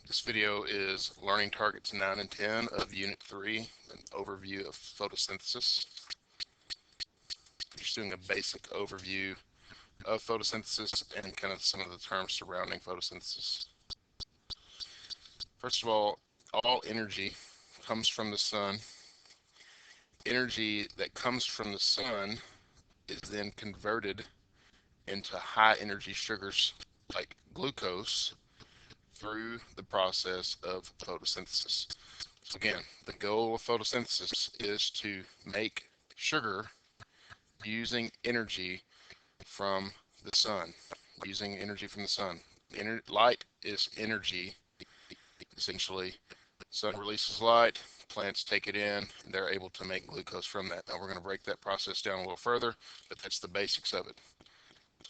This video is Learning Targets 9 and 10 of Unit 3, an overview of photosynthesis. Just doing a basic overview of photosynthesis and kind of some of the terms surrounding photosynthesis. First of all energy comes from the sun. Energy that comes from the sun is then converted into high energy sugars like glucose through the process of photosynthesis. So again, the goal of photosynthesis is to make sugar using energy from the sun. Light is energy, essentially. Sun releases light, plants take it in, and they're able to make glucose from that. Now we're going to break that process down a little further, but that's the basics of it.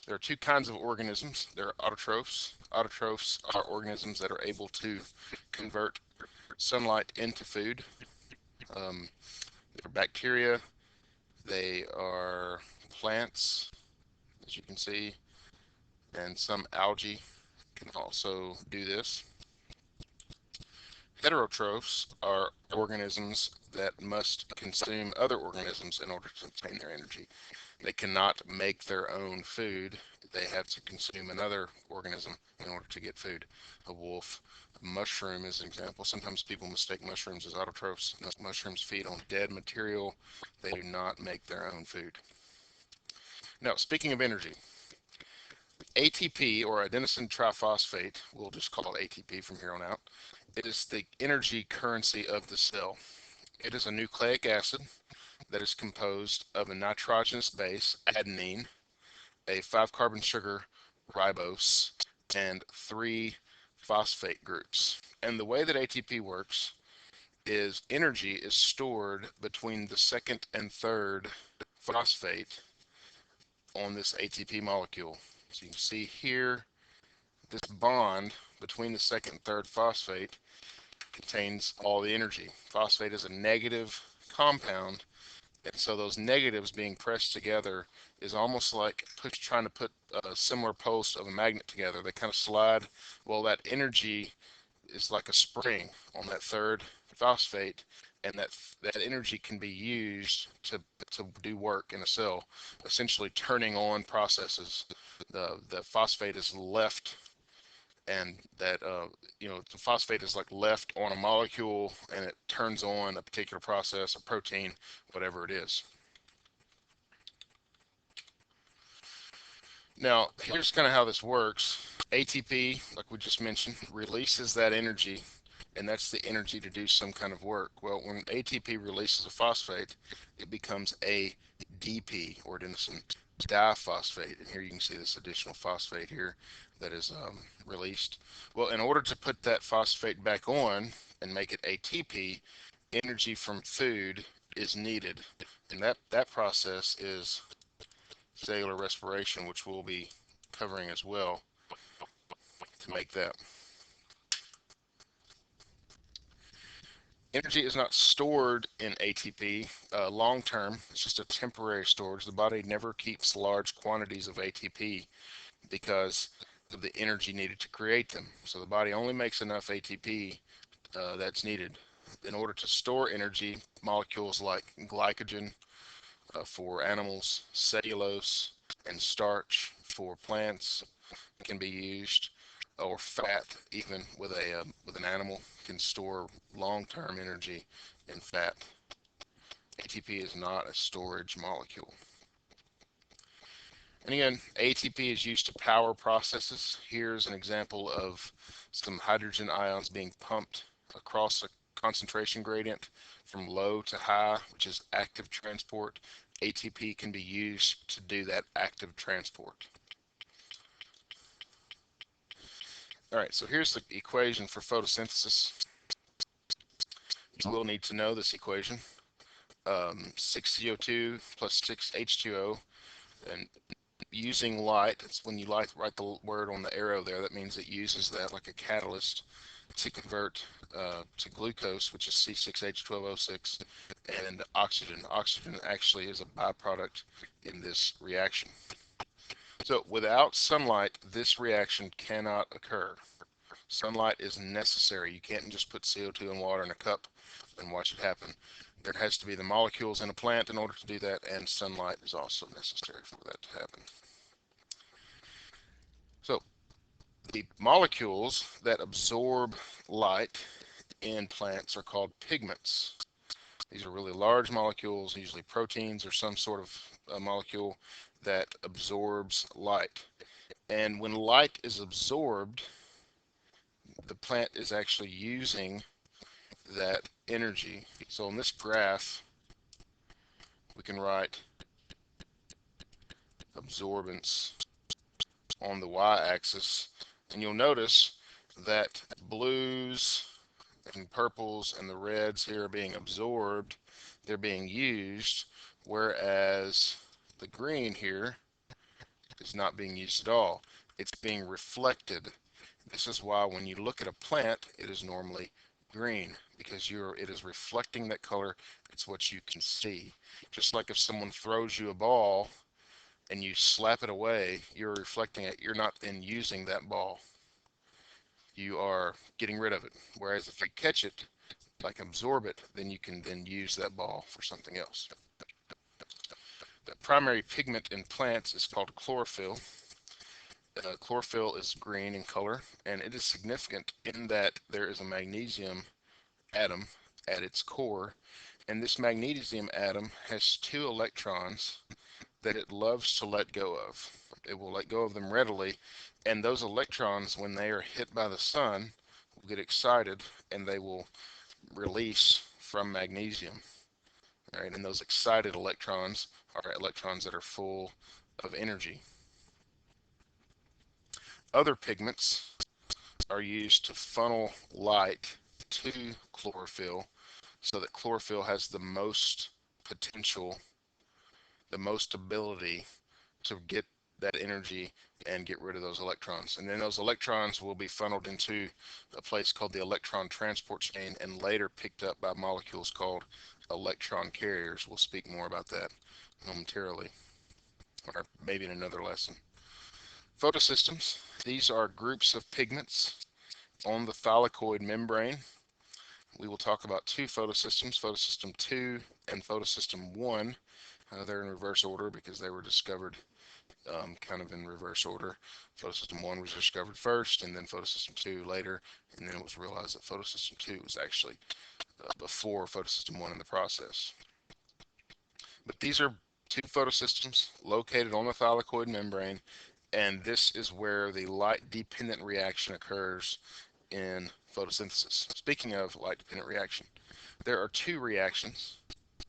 There are two kinds of organisms. There are autotrophs. Autotrophs are organisms that are able to convert sunlight into food. They're bacteria. They are plants, as you can see, and some algae can also do this. Heterotrophs are organisms that must consume other organisms in order to obtain their energy. They cannot make their own food. They have to consume another organism in order to get food. A wolf, a mushroom is an example. Sometimes people mistake mushrooms as autotrophs. Mushrooms feed on dead material. They do not make their own food. Now, speaking of energy, ATP, or adenosine triphosphate, we'll just call it ATP from here on out, is the energy currency of the cell. It is a nucleic acid that is composed of a nitrogenous base, adenine, a 5-carbon sugar, ribose, and 3 phosphate groups. And the way that ATP works is energy is stored between the second and third phosphate on this ATP molecule. So you can see here, this bond between the second and third phosphate contains all the energy. Phosphate is a negative compound, and so those negatives being pressed together is almost like trying to put similar poles of a magnet together. They kind of slide. Well, that energy is like a spring on that third phosphate, and that energy can be used to do work in a cell, essentially turning on processes. The phosphate is left, and that the phosphate is like left on a molecule, and it turns on a particular process, a protein, whatever it is. Now, here's kind of how this works. ATP, like we just mentioned, releases that energy, and that's the energy to do some kind of work. Well, when ATP releases a phosphate, it becomes ADP, or adenosine diphosphate. And here you can see this additional phosphate here that is released. Well, in order to put that phosphate back on and make it ATP, energy from food is needed. And that process is cellular respiration, which we'll be covering as well to make that. Energy is not stored in ATP long term. It's just a temporary storage. The body never keeps large quantities of ATP because of the energy needed to create them. So the body only makes enough ATP that's needed. In order to store energy, molecules like glycogen for animals, cellulose, and starch for plants can be used, or fat, even with an animal, can store long-term energy in fat. ATP is not a storage molecule. And again, ATP is used to power processes. Here's an example of some hydrogen ions being pumped across a concentration gradient from low to high, which is active transport. ATP can be used to do that active transport. All right, so here's the equation for photosynthesis. You will need to know this equation. 6 CO2 plus 6 H2O, and using light, it's when you write the word on the arrow there, that means it uses that like a catalyst to convert to glucose, which is C6H12O6, and oxygen. Oxygen actually is a byproduct in this reaction. So without sunlight, this reaction cannot occur. Sunlight is necessary. You can't just put CO2 and water in a cup and watch it happen. There has to be the molecules in a plant in order to do that, and sunlight is also necessary for that to happen. So the molecules that absorb light in plants are called pigments. These are really large molecules, usually proteins or some sort of molecule that absorbs light. And when light is absorbed, the plant is actually using that energy. So in this graph, we can write absorbance on the y-axis, and you'll notice that blues and purples and the reds here are being absorbed, they're being used, whereas the green here is not being used at all. It's being reflected. This is why when you look at a plant, it is normally green, because it is reflecting that color. It's what you can see. Just like if someone throws you a ball and you slap it away, you're reflecting it. You're not then using that ball. You are getting rid of it. Whereas if you catch it, like absorb it, then you can then use that ball for something else. The primary pigment in plants is called chlorophyll. Chlorophyll is green in color, and it is significant in that there is a magnesium atom at its core, and this magnesium atom has two electrons that it loves to let go of. It will let go of them readily, and those electrons, when they are hit by the sun, will get excited and they will release from magnesium. All right, and those excited electrons are electrons that are full of energy. Other pigments are used to funnel light to chlorophyll so that chlorophyll has the most potential, the most ability to get that energy and get rid of those electrons. And then those electrons will be funneled into a place called the electron transport chain and later picked up by molecules called electron carriers. We'll speak more about that momentarily, or maybe in another lesson. Photosystems, these are groups of pigments on the thylakoid membrane. We will talk about two photosystems, photosystem 2 and photosystem 1. They're in reverse order because they were discovered kind of in reverse order. Photosystem 1 was discovered first, and then photosystem 2 later, and then it was realized that photosystem 2 was actually before photosystem 1 in the process. But these are two photosystems located on the thylakoid membrane, and this is where the light-dependent reaction occurs in photosynthesis. Speaking of light-dependent reaction, there are two reactions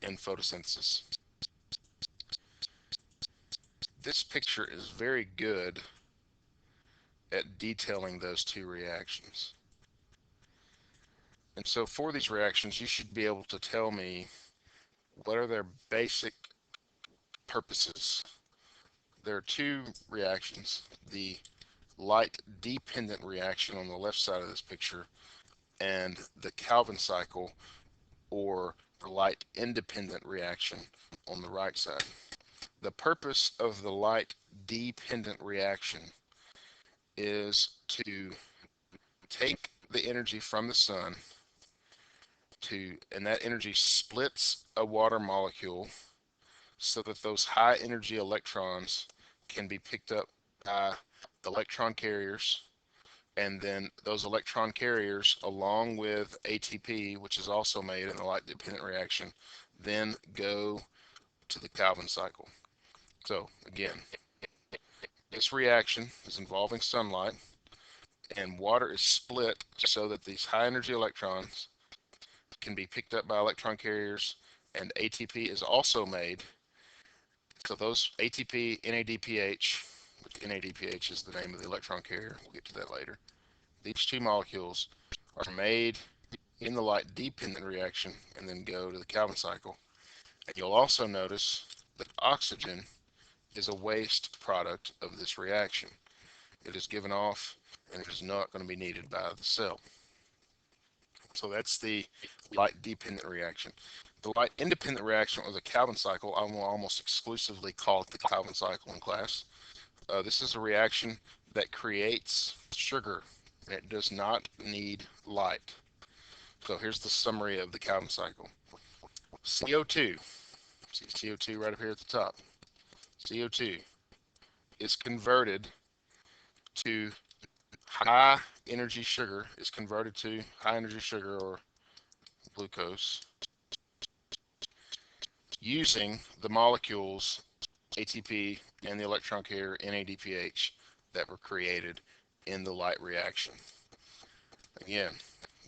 in photosynthesis. This picture is very good at detailing those two reactions. And so for these reactions, you should be able to tell me what are their basic purposes. There are two reactions. The light-dependent reaction on the left side of this picture and the Calvin cycle, or the light-independent reaction on the right side. The purpose of the light-dependent reaction is to take the energy from the sun and that energy splits a water molecule so that those high energy electrons can be picked up by the electron carriers, and then those electron carriers, along with ATP, which is also made in the light dependent reaction, then go to the Calvin cycle. So again, this reaction is involving sunlight, and water is split so that these high energy electrons can be picked up by electron carriers, and ATP is also made. So those ATP, NADPH, which NADPH is the name of the electron carrier, we'll get to that later. These two molecules are made in the light dependent reaction and then go to the Calvin cycle. And you'll also notice that oxygen is a waste product of this reaction. It is given off and it is not going to be needed by the cell. So that's the light dependent reaction. The light independent reaction, or the Calvin cycle, I will almost exclusively call it the Calvin cycle in class. This is a reaction that creates sugar. and it does not need light. So here's the summary of the Calvin cycle. CO2, see CO2 right up here at the top. CO2 is converted to high energy sugar, or glucose using the molecules ATP and the electron carrier NADPH that were created in the light reaction. Again,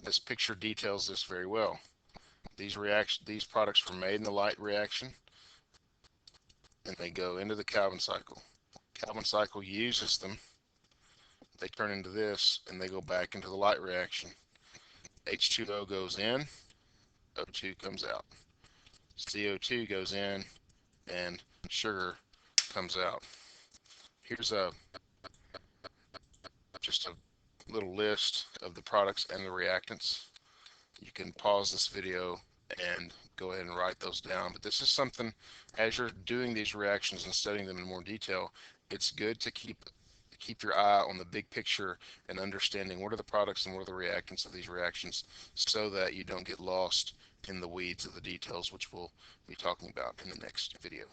this picture details this very well. These products were made in the light reaction, and they go into the Calvin cycle. Calvin cycle uses them. They turn into this, and they go back into the light reaction. H2O goes in, O2 comes out. CO2 goes in, and sugar comes out. Here's just a little list of the products and the reactants. You can pause this video and go ahead and write those down. But this is something, as you're doing these reactions and studying them in more detail, it's good to keep your eye on the big picture and understanding what are the products and what are the reactants of these reactions, so that you don't get lost in the weeds of the details, which we'll be talking about in the next video.